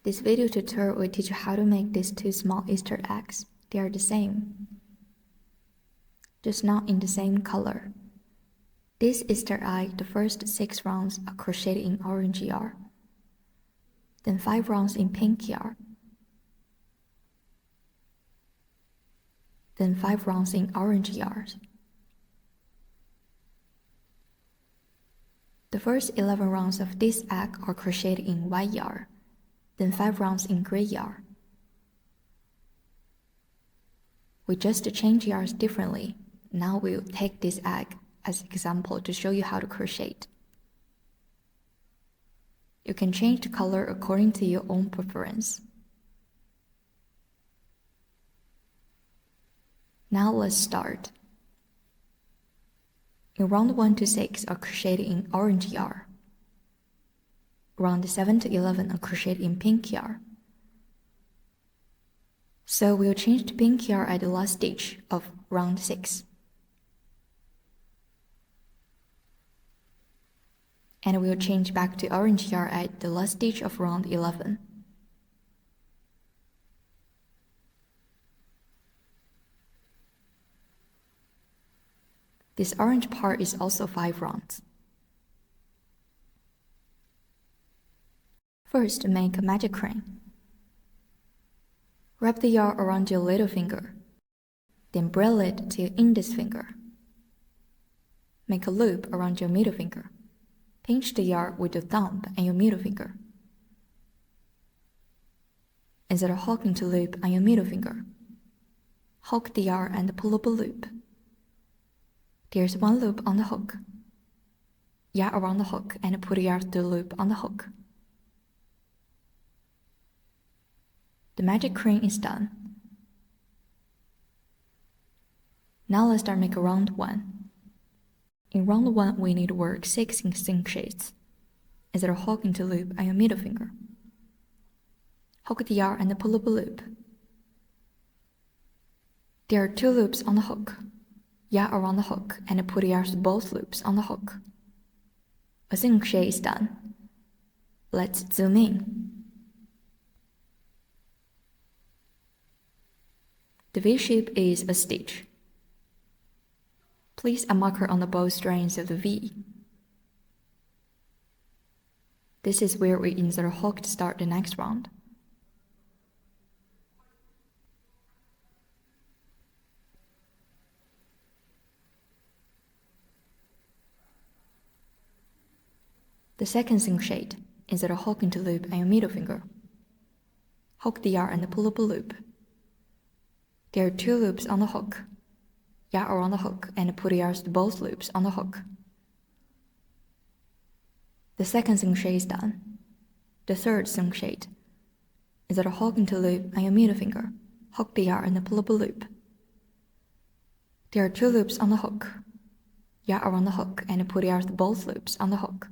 This video tutorial will teach you how to make these two small Easter eggs. They are the same, just not in the same color. This Easter egg, the first 6 rounds are crocheted in orange yarn, then 5 rounds in pink yarn, then 5 rounds in orange yarn. The first 11 rounds of this egg are crocheted in white yarn, then 5 rounds in gray yarn. We just change yarns differently. Now we'll take this egg as an example to show you how to crochet. You can change the color according to your own preference. Now let's start. In round 1 to 6 are crocheted in orange yarn. Round 7 to 11 are crocheted in pink yarn. So we'll change to pink yarn at the last stitch of round 6. And we'll change back to orange yarn at the last stitch of round 11. This orange part is also 5 rounds. First, make a magic crane. Wrap the yarn around your little finger, then braid it to your index finger. Make a loop around your middle finger. Pinch the yarn with your thumb and your middle finger. Instead of hooking the loop on your middle finger, hook the yarn and pull up a loop. There's one loop on the hook. Yarn around the hook and put the yarn through the loop on the hook. The magic crane is done. Now let's start making round 1. In round 1, we need to work 6 crochets. Instead of hooking the loop on your middle finger, hook the yarn and pull up a loop. There are 2 loops on the hook. Yarn around the hook and put the yarn through both loops on the hook. A single crochet is done. Let's zoom in. The V shape is a stitch. Place a marker on the both strands of the V. This is where we insert a hook to start the next round. The second single crochet, insert a hook into loop on your middle finger. Hook the yarn and pull up a loop. There are 2 loops on the hook. Yarn around the hook and put the yarn to both loops on the hook. The second single crochet is done. The third single crochet, insert a hook into loop on your middle finger. Hook the yarn and pull up a loop. There are 2 loops on the hook. Yarn around the hook and put the yarn to both loops on the hook.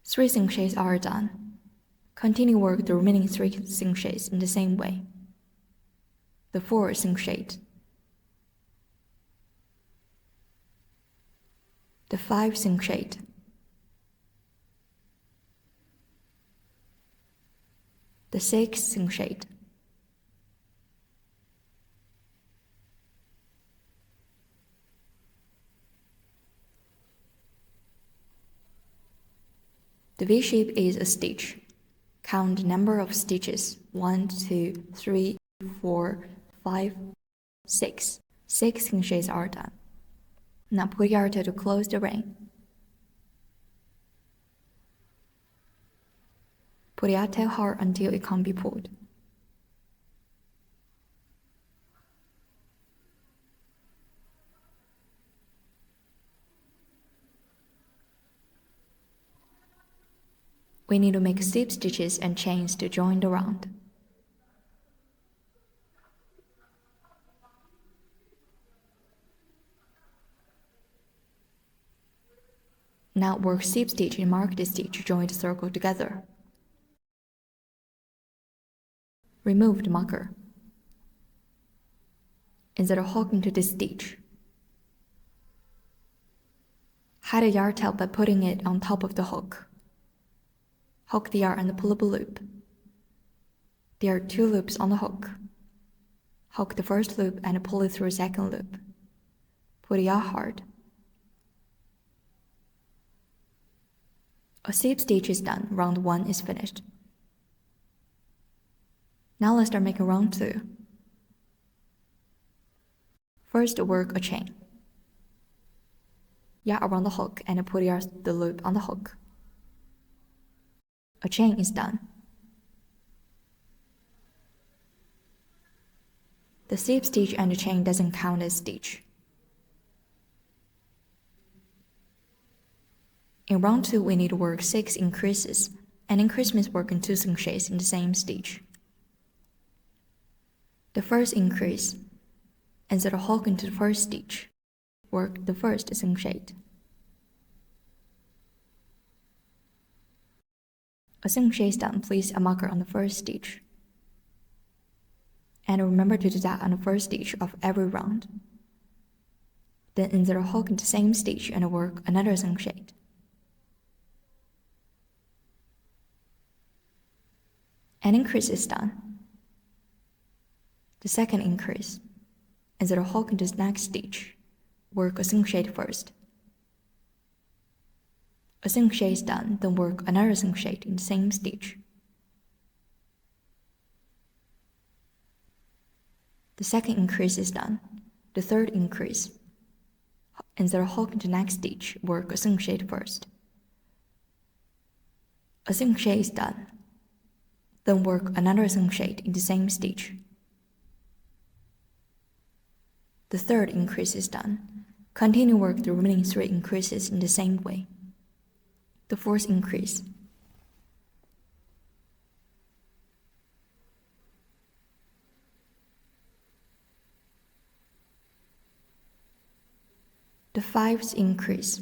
3 single crochets are done. Continue work the remaining 3 single crochets in the same way. The 4th single crochet, the 5th single crochet, the 6th single crochet, the V shape is a stitch. Count the number of stitches: 1, 2, 3, 4, 5, 6. 6 single crochets are done. Now pull yarn to close the ring. Pull the yarn tail hard until it can't be pulled. We need to make slip stitches and chains to join the round. Now work slip stitch and mark the stitch to join the circle together. Remove the marker. Insert a hook into this stitch. Hide the yarn tail by putting it on top of the hook. Hook the yarn and pull up a loop. There are 2 loops on the hook. Hook the first loop and pull it through a second loop. Pull the yarn hard. A slip stitch is done, round 1 is finished. Now let's start making round 2. First, work a chain. Yarn around the hook and pull the loop on the hook. A chain is done. The slip stitch and the chain doesn't count as stitch. In round 2, we need to work 6 increases. An increase means working 2 crochets in the same stitch. The first increase, insert a hook into the first stitch. Work the first crochet. A crochet is done, place a marker on the first stitch. And remember to do that on the first stitch of every round. Then insert a hook into the same stitch and work another crochet. An increase is done. The second increase, insert a hook into the next stitch. Work a crochet first. A crochet is done, then work another crochet in the same stitch. The second increase is done. The third increase, insert a hook into the next stitch. Work a crochet first. A crochet is done, then work another crochet in the same stitch. The third increase is done. Continue work the remaining 3 increases in the same way. The fourth increase. The 5th increase.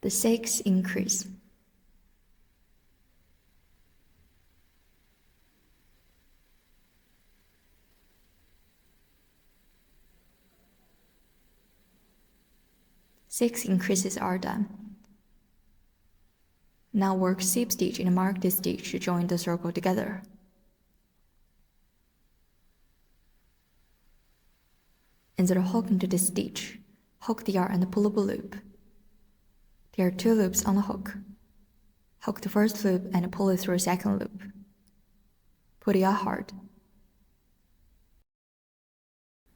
The 6th increase. Six increases are done. Now work slip stitch and mark this stitch to join the circle together. Insert a hook into this stitch, hook the yarn and pull up a loop. There are 2 loops on the hook. Hook the first loop and pull it through a second loop. Pull the yarn hard.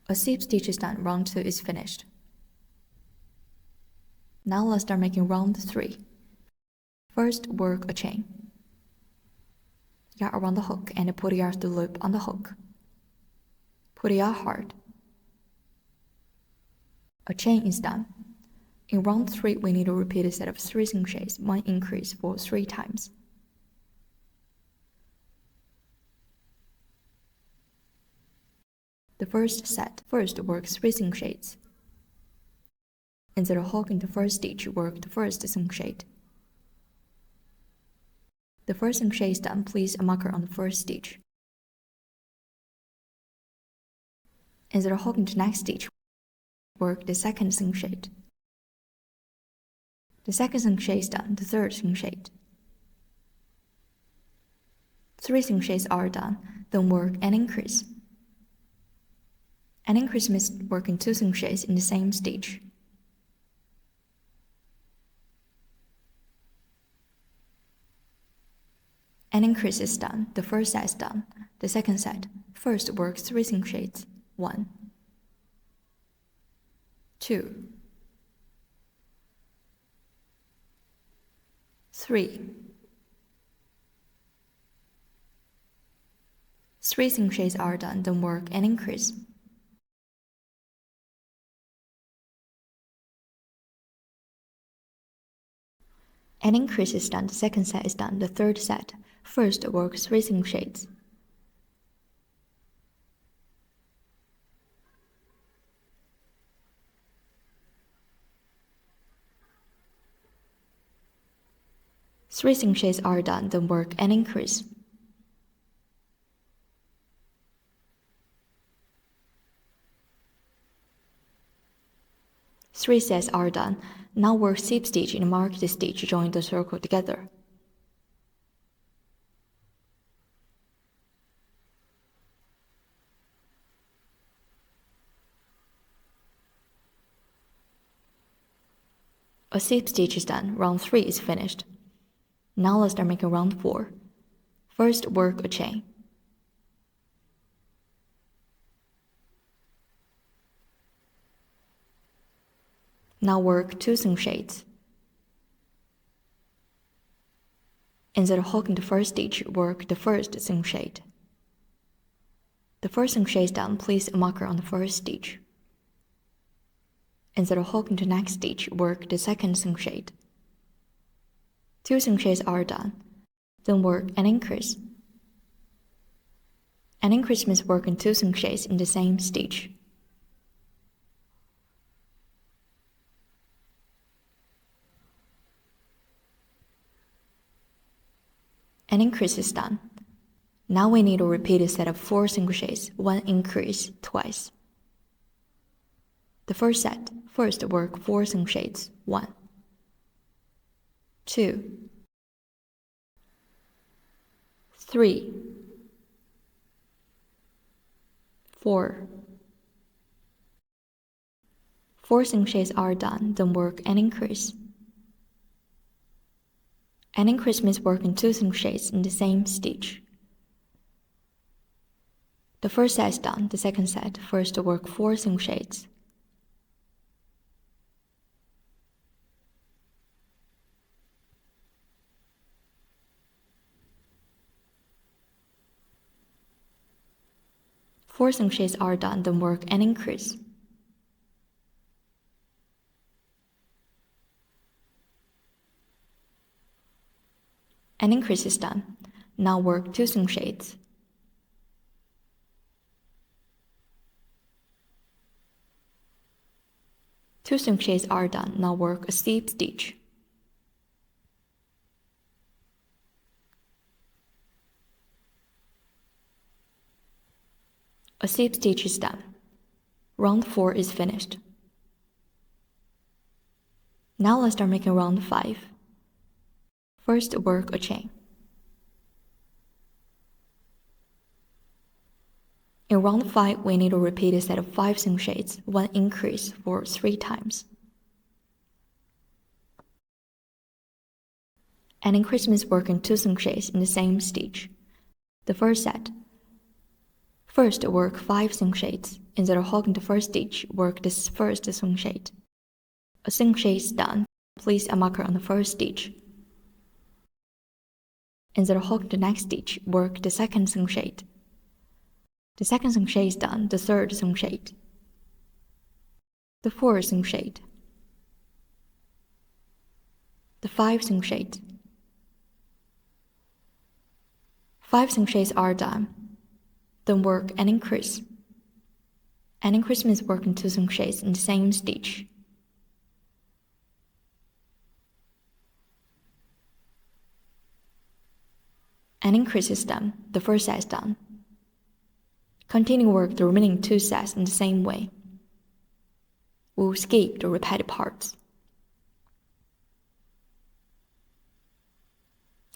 A slip stitch is done, round 2 is finished. Now let's start making round 3. First, work a chain. Yarn around the hook and pull the yarn through the loop on the hook. Pull the yarn hard. A chain is done. In round 3, we need to repeat a set of 3 crochets, 1 increase for 3 times. The first set, first work 3 crochets. Insert a hook into the first stitch, work the first crochet. The first crochet is done, place a marker on the first stitch. Insert a hook into the next stitch, work the second crochet. The second crochet is done, the third crochet. 3 crochets are done, then work an increase. An increase means working 2 crochets in the same stitch. An increase is done, the first set is done. The second set, first work 3 crochets. 1, 2, 3. 3 crochets are done, then work an increase. An increase is done, the second set is done. The third set, first work 3 crochets. Three crochets are done, then work an increase. 3 sets are done. Now work slip stitch and mark the stitch join the circle together. A slip stitch is done. Round 3 is finished. Now let's start making round 4. First, work a chain. Now work 2 seam shades. Instead of hooking the first stitch, work the first seam shade. The first seam shade is done, place a marker on the first stitch. Instead of hooking the next stitch, work the second seam shade. 2 seam shades are done. Then work an increase. An increase means working 2 seam shades in the same stitch. An increase is done. Now we need to repeat a set of 4 single shades, 1 increase twice. The first set, first work 4 seam shades, 1, 2, 3, 4. 4 seam shades are done, then work an increase. An increase means working 2 seam shades in the same stitch. The first set is done. The second set, first work 4 seam shades. Four seam shades are done, then work an increase. An increase is done. Now work 2 seam shades. Two seam shades are done. Now work a slip stitch. A slip stitch is done. Round 4 is finished. Now let's start making round 5. First, work a chain. In round 5, we need to repeat a set of 5 seam shades, 1 increase for 3 times. An increase means working 2 seam shades in the same stitch. The first set. First, work 5 seam shades. Instead of hooking the first stitch, work this first seam shade. A seam shade is done. Place a marker on the first stitch. Instead of hooking the next stitch, work the second seam shade. The second seam shade is done. The third seam shade. The fourth seam shade. The fifth seam shade. 5 seam shades are done. Then work an increase. An increase means working 2 seam shades in the same stitch. An increase is done. The first set is done. Continue work the remaining 2 sets in the same way. We'll skip the repeated parts.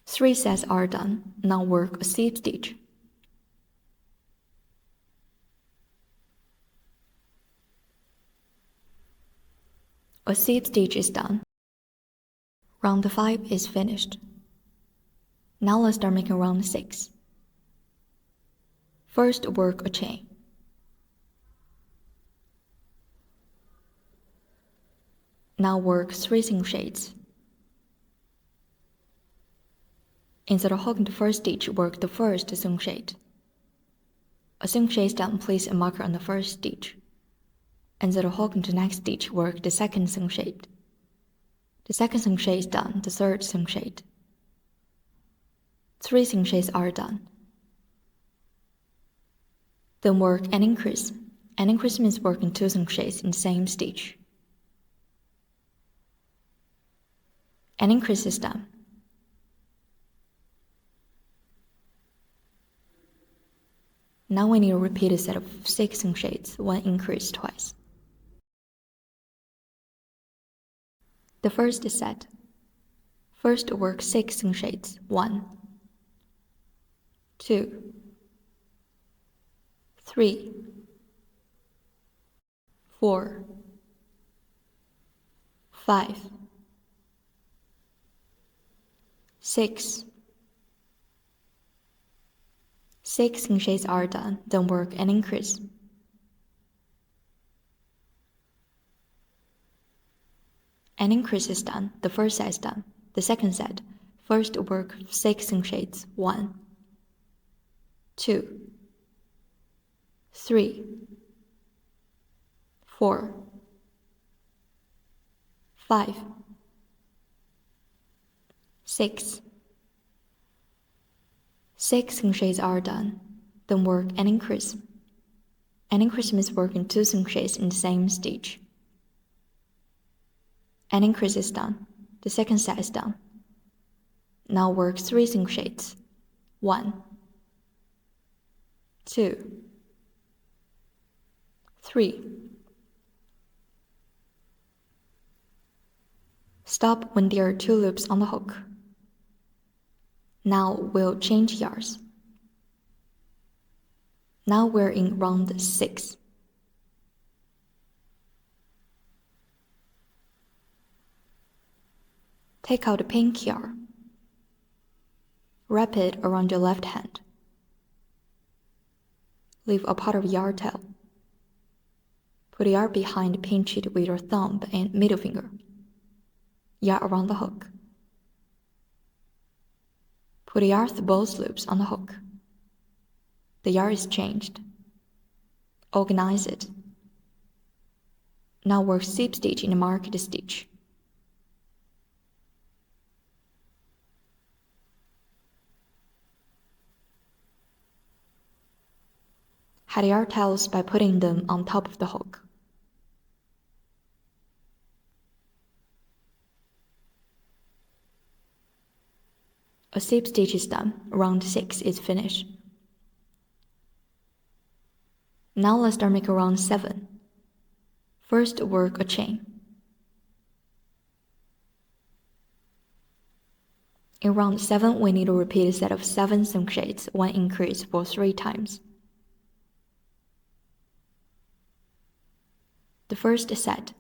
3 sets are done. Now work a slip stitch. A slip stitch is done. Round 5 is finished. Now let's start making round 6. First, work a chain. Now work 3 seam shades. Instead of hooking the first stitch, work the first seam shade. A seam shade is done, place a marker on the first stitch. Instead of hooking the next stitch, work the second seam shade. The second seam shade is done. The third seam shade. 3 seam shades are done. Then work an increase. An increase means working 2 seam shades in the same stitch. An increase is done. Now we need to repeat a set of 6 seam shades, 1 increase twice. The first set. First work 6 crochets. 1, 2, 3, 4, 5, 6. 6 crochets are done, then work and increase. An increase is done, the first set is done. The second set, first work 6 crochets. 1, 2, 3, 4, 5, 6. 6 crochets are done, then work and increase. An increase means working 2 crochets in the same stitch. An increase is done, the second set is done. Now work 3 crochets. 1, 2, 3. Stop when there are 2 loops on the hook. Now we'll change yarns. Now we're in round 6. Take out the pink yarn. Wrap it around your left hand. Leave a part of yarn tail. Put the yarn behind, pinch it with your thumb and middle finger. Yarn around the hook. Put the yarn through both loops on the hook. The yarn is changed. Organize it. Now work slip stitch in the marked stitch. Hide yarn tails by putting them on top of the hook. A slip stitch is done, round 6 is finished. Now let's start making round 7. First work a chain. In round 7, we need to repeat a set of 7 crochets, 1 increase for 3 times. The first set.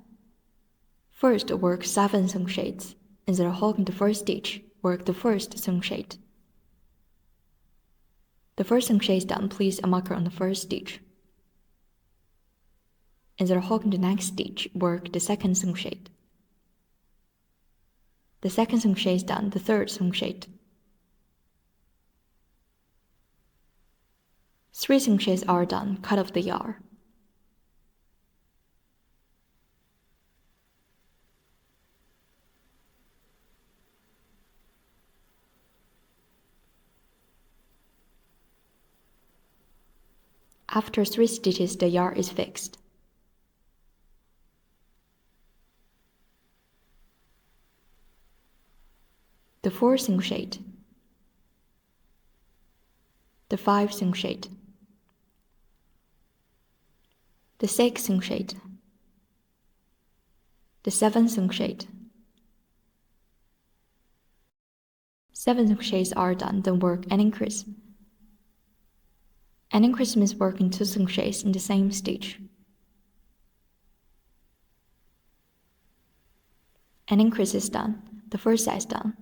First work 7 crochets. Instead of hooking the first stitch, work the first crochet. The first crochet is done, place a marker on the first stitch. Instead of hooking the next stitch, work the second crochet. The second crochet is done, the third crochet. 3 crochets are done, cut off the yarn. After 3 stitches, the yarn is fixed. The 4th crochet, the 5th crochet, the 6th crochet, the 7th crochet. 7 crochets are done, then work an increase. An increase means working 2 crochets in the same stitch. An increase is done, the first set is done.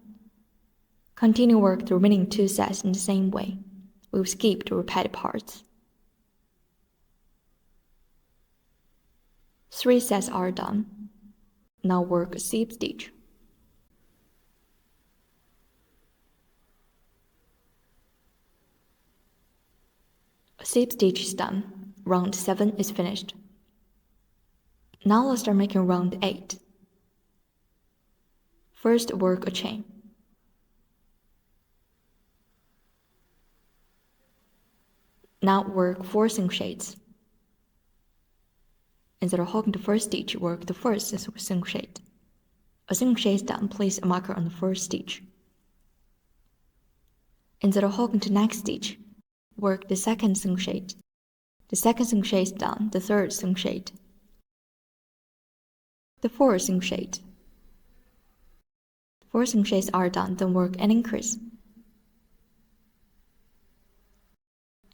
Continue work the remaining 2 sets in the same way. We'll skip the repeated parts. 3 sets are done. Now work a slip stitch. A slip stitch is done. Round 7 is finished. Now let's start making round 8. First work a chain. Now work 4 crochets. Instead of hooking the first stitch, work the first crochet. A crochet is done, place a marker on the first stitch. Instead of hooking the next stitch, work the second crochet. The second crochet is done, the third crochet. The 4th crochet. 4 crochets are done, then work an increase.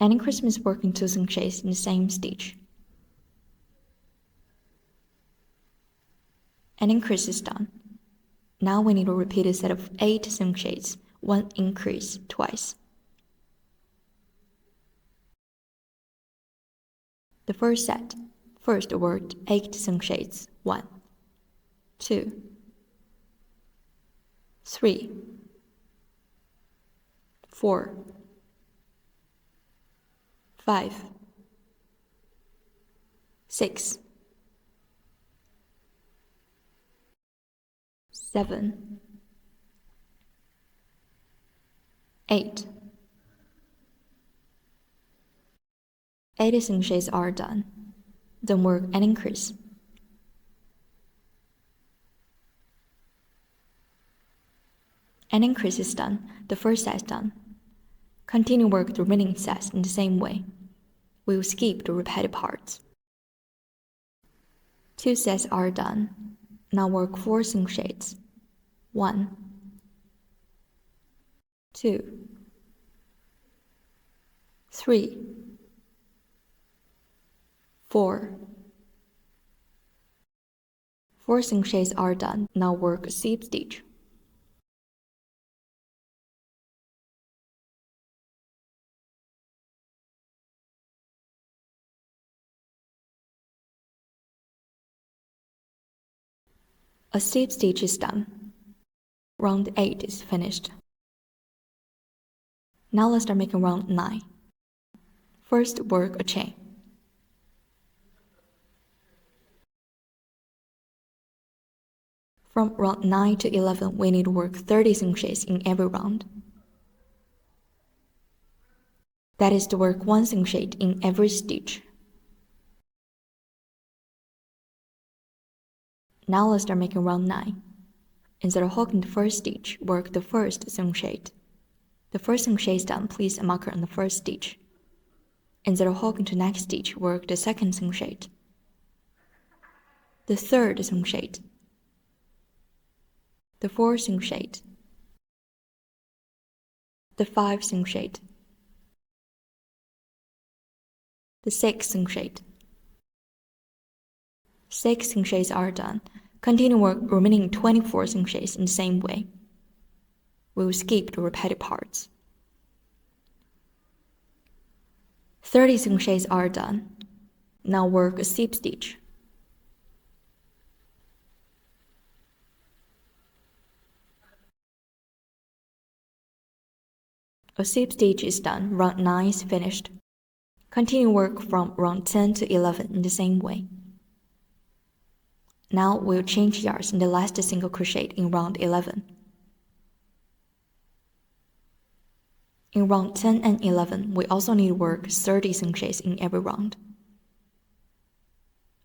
An increase means working 2 crochets in the same stitch. An increase is done. Now we need to repeat a set of 8 crochets, 1 increase twice. The first set, first work 8 crochets, 1, 2, 3, 4, 5, 6, 7, 8. 8 crochets are done. Then work an increase. An increase is done. The first set is done. Continue work the remaining sets in the same way. We will skip the repeated parts. 2 sets are done. Now work 4 crochets. 1, 2, 3, 4. 4 crochets are done. Now work a slip stitch. A slip stitch is done. Round 8 is finished. Now let's start making round 9. First work a chain. From round 9 to 11, we need to work 30 crochets in every round. That is to work 1 crochet in every stitch. Now let's start making round 9. Instead of hooking the first stitch, work the first crochet. The first crochet is done, place a marker on the first stitch. Instead of hooking to the next stitch, work the second crochet. The third crochet. The fourth crochet. The fifth crochet. The sixth crochet. 6 crochets are done. Continue work remaining 24 crochets in the same way. We will skip the repeated parts. 30 crochets are done. Now work a slip stitch. A slip stitch is done. Round 9 is finished. Continue work from round 10 to 11 in the same way. Now we'll change yarns in the last single crochet in round 11. In round 10 and 11, we also need to work 30 crochets in every round.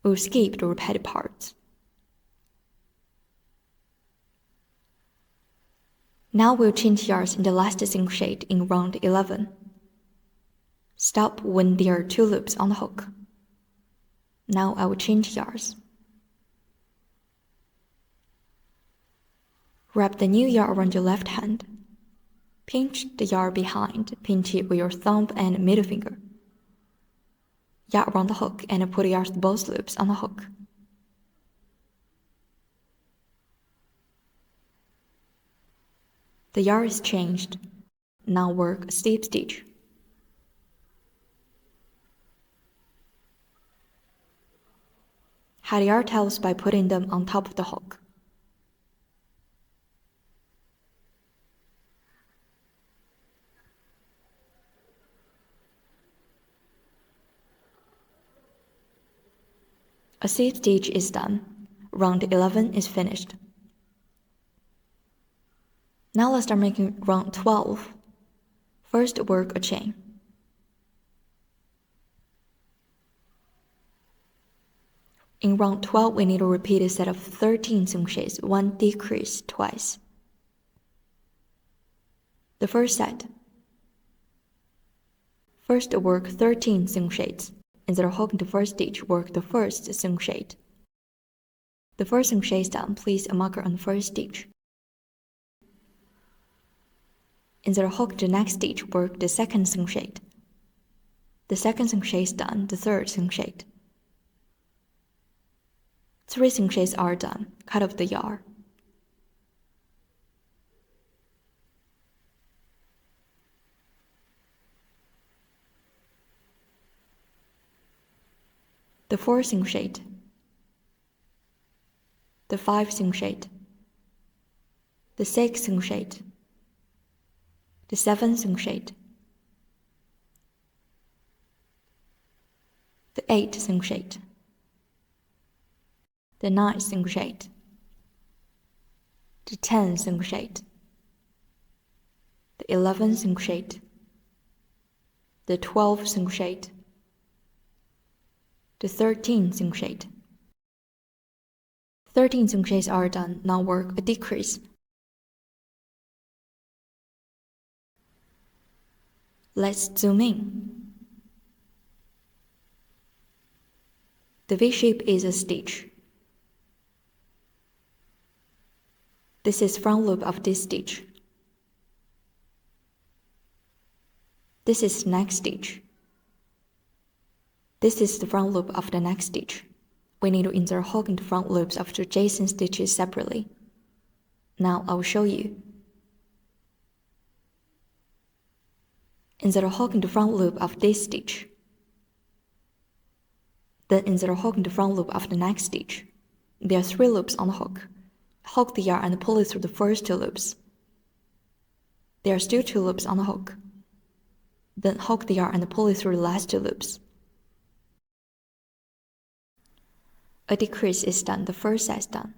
We'll skip the repeated parts. Now we'll change yarns in the last single crochet in round 11. Stop when there are 2 loops on the hook. Now I will change yarns. Wrap the new yarn around your left hand. Pinch the yarn behind, pinch it with your thumb and middle finger. Yarn around the hook and put yarns both loops on the hook. The yarn is changed. Now work a slip stitch. Hide yarn tails by putting them on top of the hook. A slip stitch is done. Round 11 is finished. Now let's start making round 12. First work a chain. In round 12, we need to repeat a set of 13 crochets, 1 decrease twice. The first set. First work 13 crochets. Instead of hooking the first stitch, work the first crochet. The first crochet is done, place a marker on the first stitch. Instead of hooking the next stitch, work the second crochet. The second crochet is done, the third crochet. 3 crochets are done, cut off the yarn. The 4th crochet, the 5th crochet, the 6th crochet, the 7th crochet, the 8th crochet, the 9th crochet, the 10th crochet, the 11th crochet, the 12th crochet, the 13th crochet. 13 crochets are done, now work a decrease. Let's zoom in. The V shape is a stitch. This is front loop of this stitch. This is next stitch. This is the front loop of the next stitch. We need to insert hook into front loops of the adjacent stitches separately. Now I will show you. Insert a hook into front loop of this stitch. Then insert a hook into front loop of the next stitch. There are 3 loops on the hook. Hook the yarn and pull it through the first 2 loops. There are still 2 loops on the hook. Then hook the yarn and pull it through the last 2 loops. A decrease is done, the first set is done.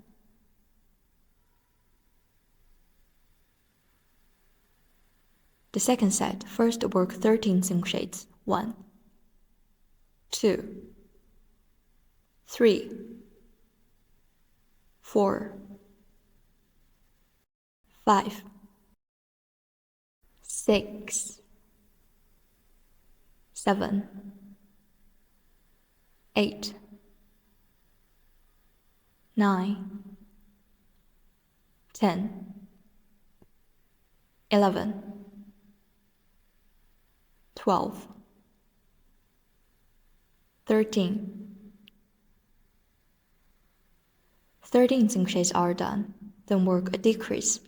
The second set, first work 13 crochets. 1, 2, 3, 4, 5, 6, 7, 8, 9, 10, 11, 12, 13. 13 crochets are done, then work a decrease.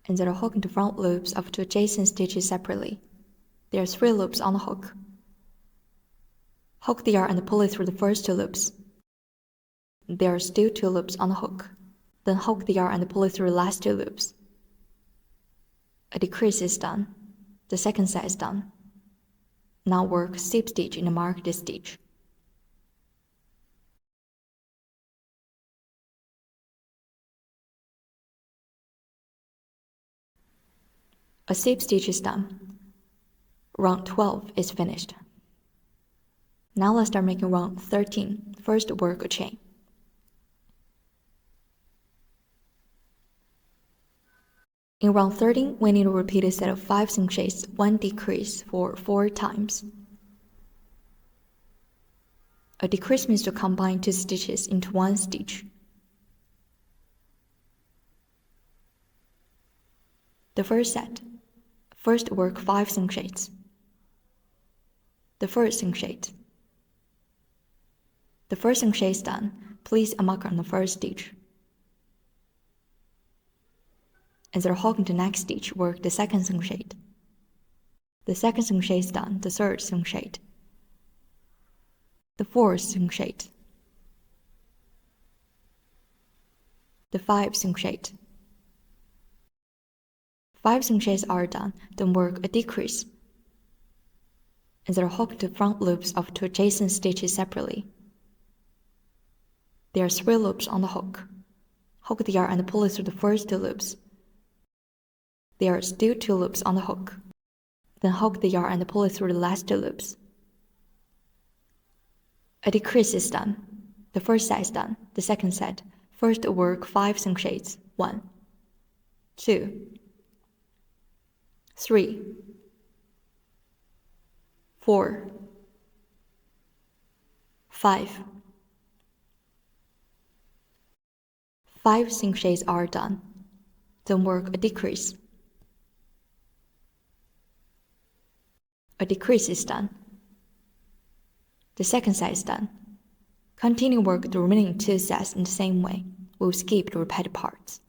Insert a hook into front loops of 2 adjacent stitches separately. There are 3 loops on the hook. Hook the yarn and pull it through the first 2 loops. There are still 2 loops on the hook. Then hook the yarn and pull it through the last 2 loops. A decrease is done. The second set is done. Now work slip stitch in the marked stitch. A slip stitch is done. Round 12 is finished. Now let's start making round 13. First work a chain. In round 13, we need to repeat a set of 5 crochets, 1 decrease for 4 times. A decrease means to combine 2 stitches into 1 stitch. The first set, first work 5 crochets. The first crochet. The first crochet is done. Place a marker on the first stitch. Insert a hook into the next stitch, work the second crochet. The second crochet is done, the third crochet. The fourth crochet. The fifth crochet. 5 crochets are done, then work a decrease. Insert a hook into front loops of 2 adjacent stitches separately. There are 3 loops on the hook. Hook the yarn and pull it through the first 2 loops. There are still 2 loops on the hook. Then hook the yarn and pull it through the last 2 loops. A decrease is done. The first set is done. The second set, first work 5 crochets. 1, 2, 3, 4, 5. 5 crochets are done. Then work a decrease. A decrease is done. The second set is done. Continue work the remaining 2 sets in the same way. We'll skip the repeated parts.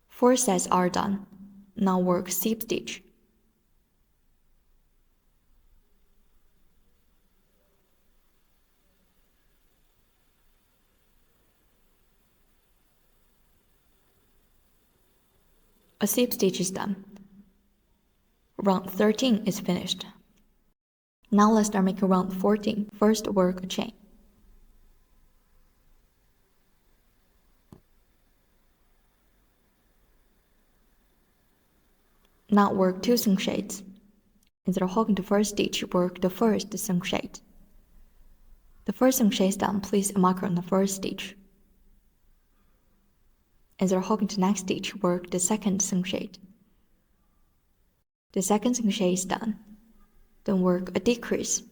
4 sets are done. Now work slip stitch. A slip stitch is done. Round 13 is finished. Now let's start making round 14. First work a chain. Now work 2 single shades. Instead of hooking the first stitch, work the first single shade. The first single shade is done, place a marker on the first stitch. Instead of hooking the next stitch, work the second single shade. The second single shade is done. Then work a decrease.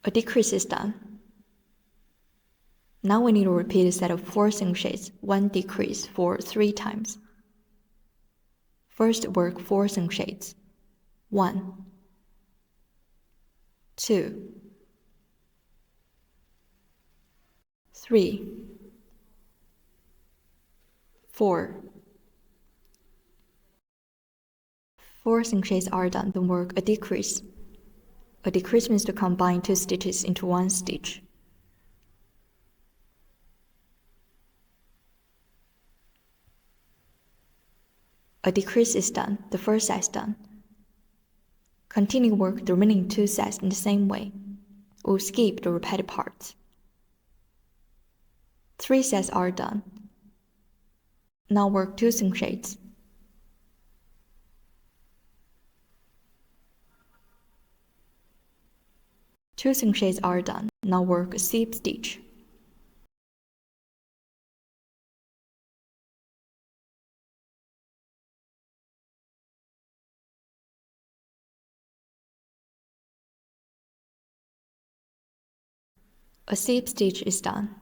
A decrease is done. Now we need to repeat a set of 4 single shades, 1 decrease for 3 times. First work 4 single shades. 1, 2, 3, 4. 4 single shades are done, then work a decrease. A decrease means to combine 2 stitches into 1 stitch. A decrease is done, the first set is done. Continue work the remaining 2 sets in the same way. We'll skip the repeated parts. 3 sets are done. Now work 2 single shades. Two single shades are done. Now work a slip stitch. A slip stitch is done.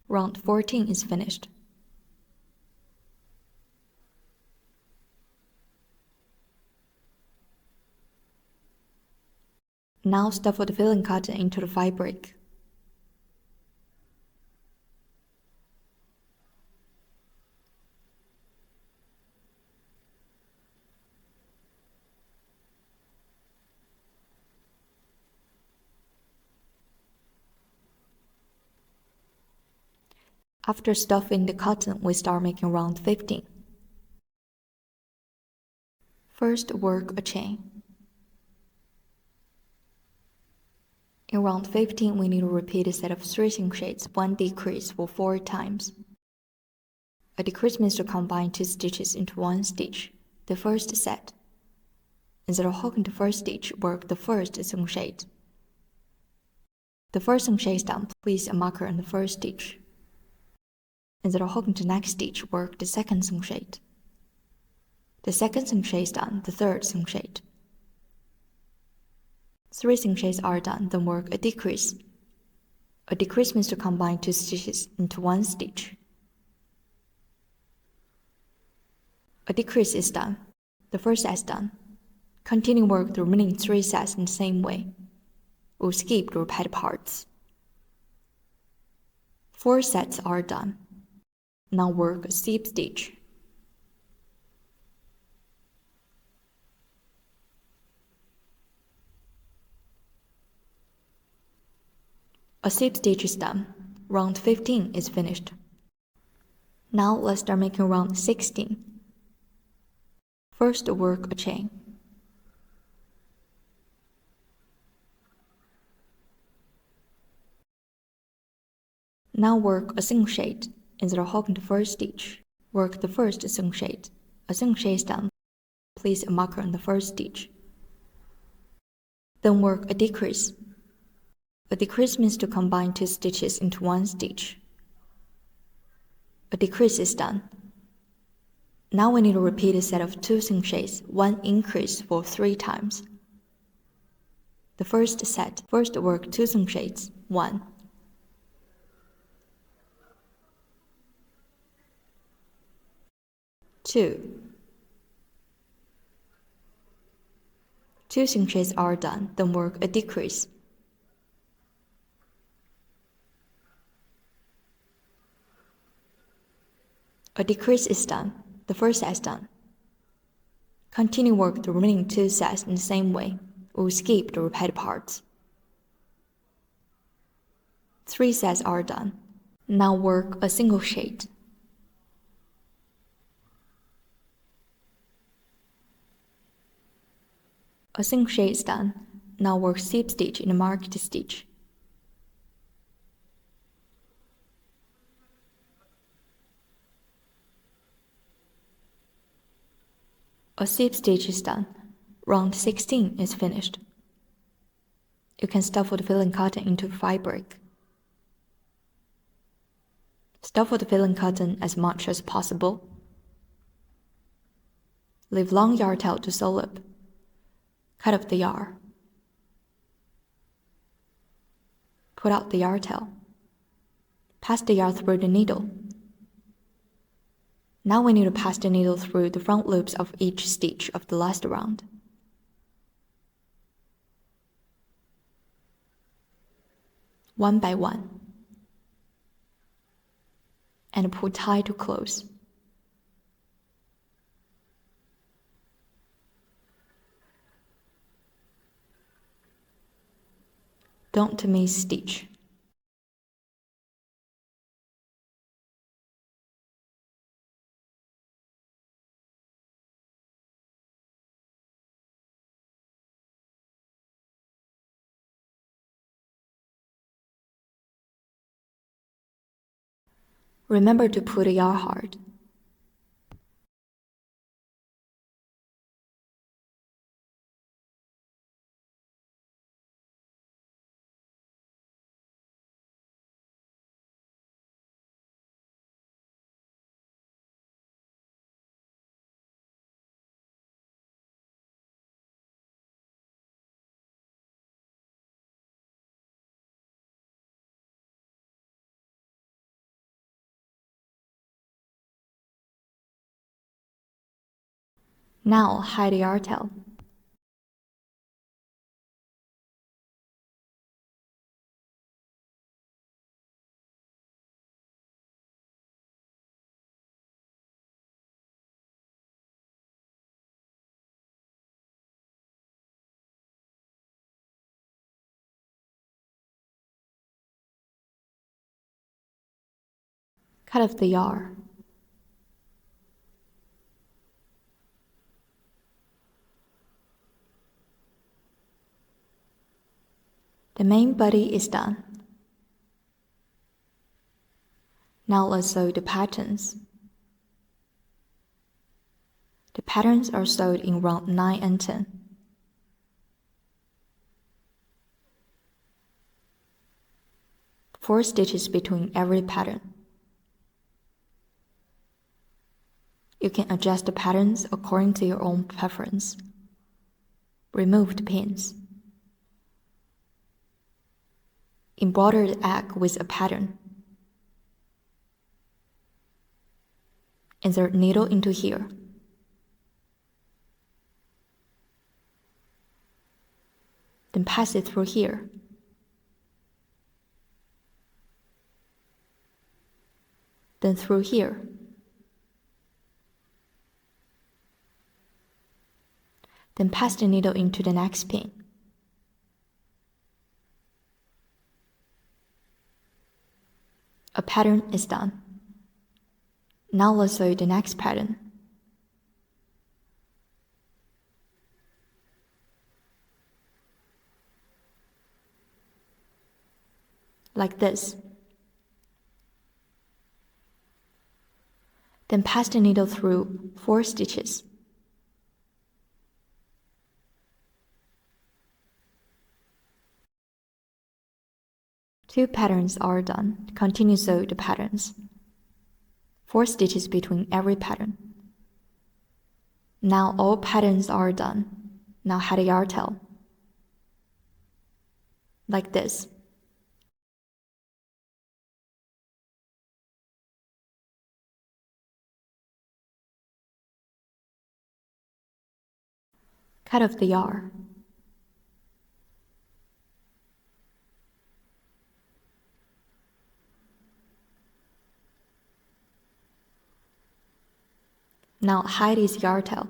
Round 14 is finished. Now stuff the filling cotton into the fabric. After stuffing the cotton, we start making round 15. First, work a chain. In round 15, we need to repeat a set of 3 single shades, 1 decrease for 4 times. A decrease means to combine 2 stitches into 1 stitch, the first set. Instead of hooking the first stitch, work the first single shade. The first single shade is done, place a marker on the first stitch. Instead of hooking the next stitch, work the second single shade. The second single shade is done, the third single shade. 3 single shades are done, then work a decrease. A decrease means to combine 2 stitches into 1 stitch. A decrease is done. The first set is done. Continue work the remaining 3 sets in the same way. We'll skip the repeated parts. 4 sets are done. Now work a slip stitch. A slip stitch is done. Round 15 is finished. Now let's start making round 16. First, work a chain. Now work a single shade. Instead of hooking the first stitch, work the first single shade. A single shade is done. Place a marker on the first stitch. Then work a decrease. A decrease means to combine 2 stitches into 1 stitch. A decrease is done. Now we need to repeat a set of 2 single shades, 1 increase for 3 times. The first set, first work 2 single shades, 1, 2. 2 stitches are done, then work a decrease. A decrease is done, the first set is done. Continue work the remaining 2 sets in the same way. We'll skip the repeated parts. 3 sets are done. Now work a single shade. A single shade is done. Now work slip stitch in the marked stitch. A slip stitch is done. Round 16 is finished. You can stuff the filling cotton into fabric. Stuff the filling cotton as much as possible. Leave long yarn tail to sew up. Cut off the yarn. Put out the yarn tail. Pass the yarn through the needle. Now we need to pass the needle through the front loops of each stitch of the last round. One by one. And pull tight to close. Don't miss stitch. Remember to put the yarn hard. Now hide the yarn tail. Cut off the yarn. The main body is done. Now let's sew the patterns. The patterns are sewed in round 9 and 10. Four stitches between every pattern. You can adjust the patterns according to your own preference. Remove the pins. Embroider the egg with a pattern. Insert needle into here. Then pass it through here. Then through here. Then pass the needle into the next pin. A pattern is done. Now let's sew the next pattern. Like this. Then pass the needle through 4 stitches. Two patterns are done. Continue sew the patterns. 4 stitches between every pattern. Now all patterns are done. Now hide a yarn tail. Like this. Cut off the yarn. Now hide his yarn tail.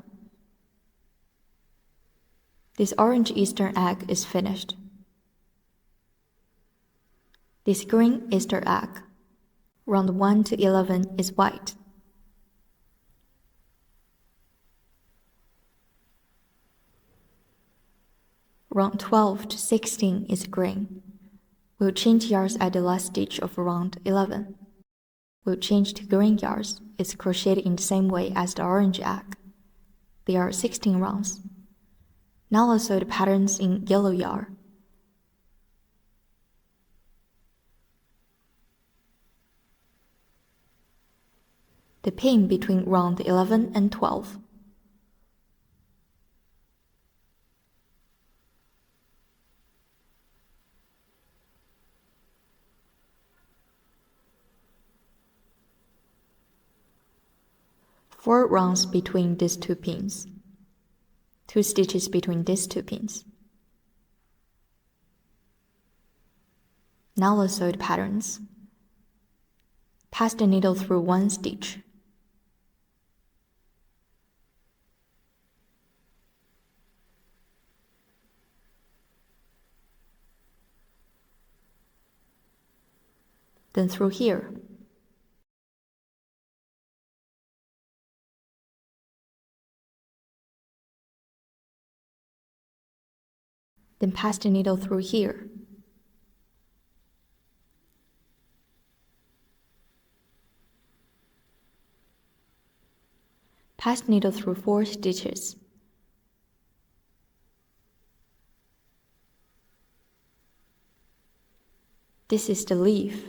This orange Easter egg is finished. This green Easter egg, round 1 to 11 is white. Round 12 to 16 is green. We'll change yarns at the last stitch of round 11. We'll change to green yarns. It's crocheted in the same way as the orange egg. There are 16 rounds. Now let's sew the patterns in yellow yarn. The pin between round 11 and 12. Four rounds between these two pins. 2 stitches between these two pins. Now let's sew the patterns. Pass the needle through 1 stitch. Then through here. Then pass the needle through here. Pass the needle through 4 stitches. This is the leaf.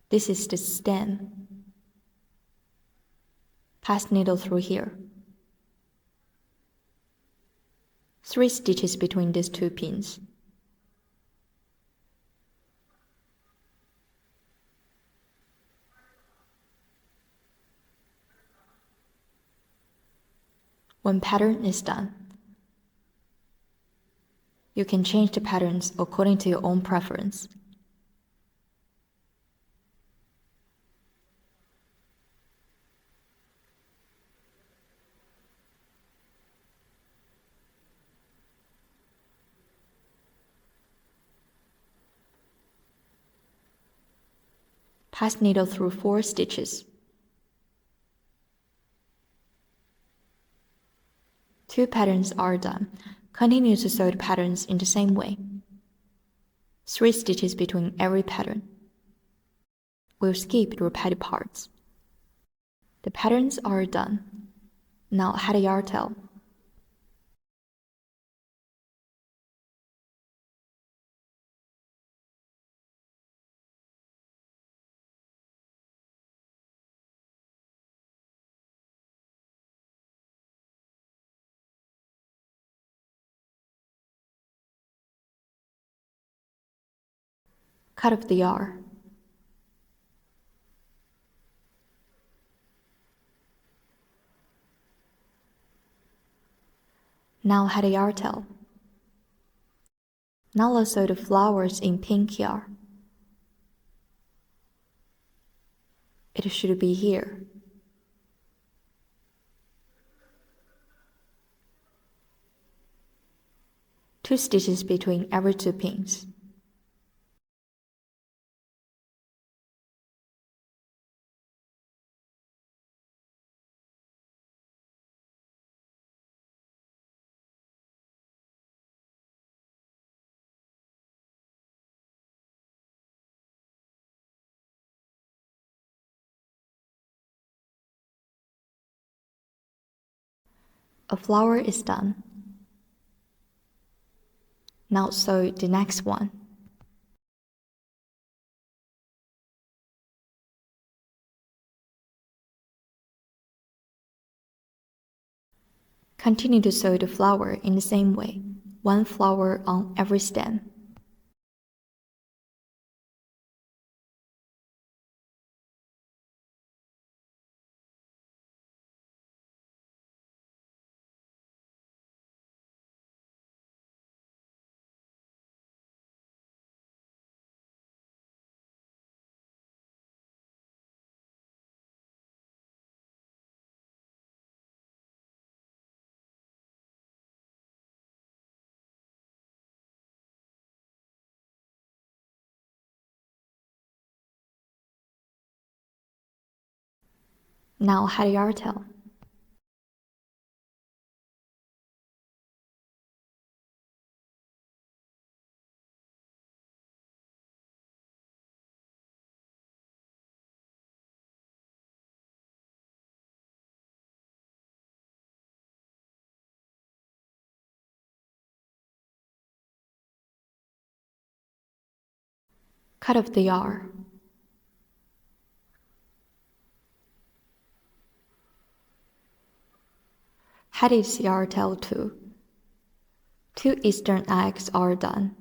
This is the stem. Pass the needle through here. 3 stitches between these two pins. When pattern is done, you can change the patterns according to your own preference. Pass needle through 4 stitches. 2 patterns are done. Continue to sew the patterns in the same way. 3 stitches between every pattern. We'll skip the repeated parts. The patterns are done. Now head a yarn tail. Cut off the yarn. Now head a yarn tail. Now let's sew the flowers in pink yarn. It should be here. Two stitches between every 2 pins. A flower is done. Now sew the next one. Continue to sew the flower in the same way, 1 flower on every stem. Now head yarn tail. Cut off the yarn. Head is yarn tail 2. 2 Eastern eggs are done.